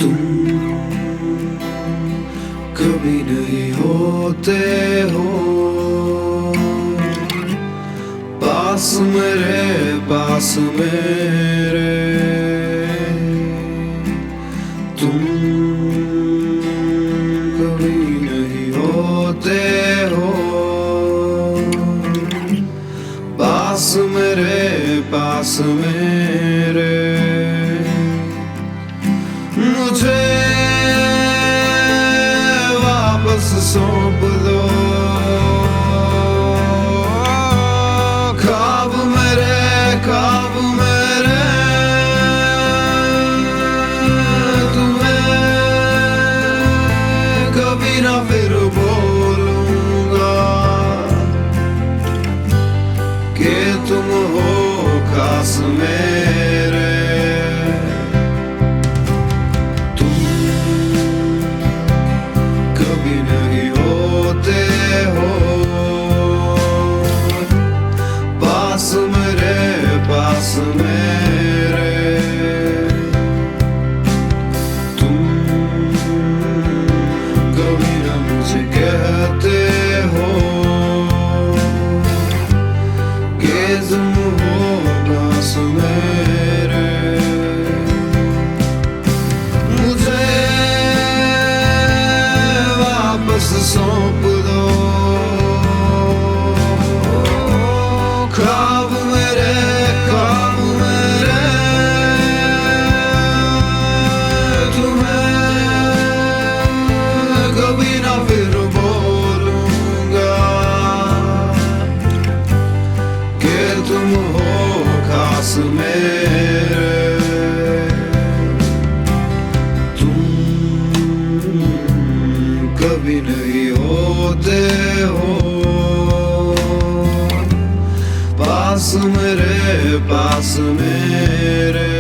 तुम कभी नहीं होते हो पास मेरे तुम कभी नहीं होते हो पास मेरे मुझे वापस सौंप दो ख्वाब मेरे तुम्हें कभी ना फिर बोलूंगा कि तुम हो खास मेरे पास मेरे तुम कभी न मुझे कहते हो कि तुम हो पास मेरे मुझे वापस सौंप दो ख्वाब मेरे कभी ना फिर बोलूंगा कि तुम हो खास मेरे तुम कभी नहीं होते हो पास मेरे पास मेरे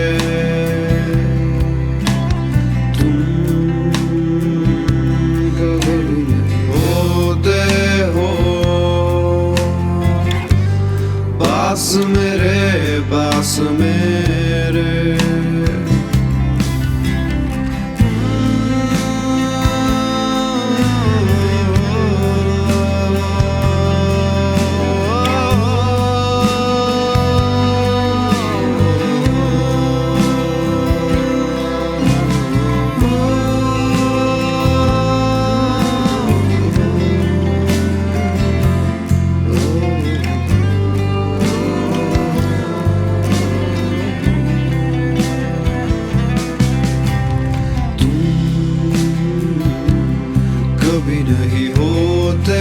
कभी नहीं होते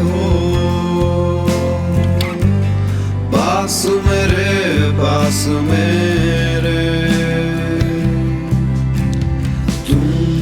हो पास मेरे तुम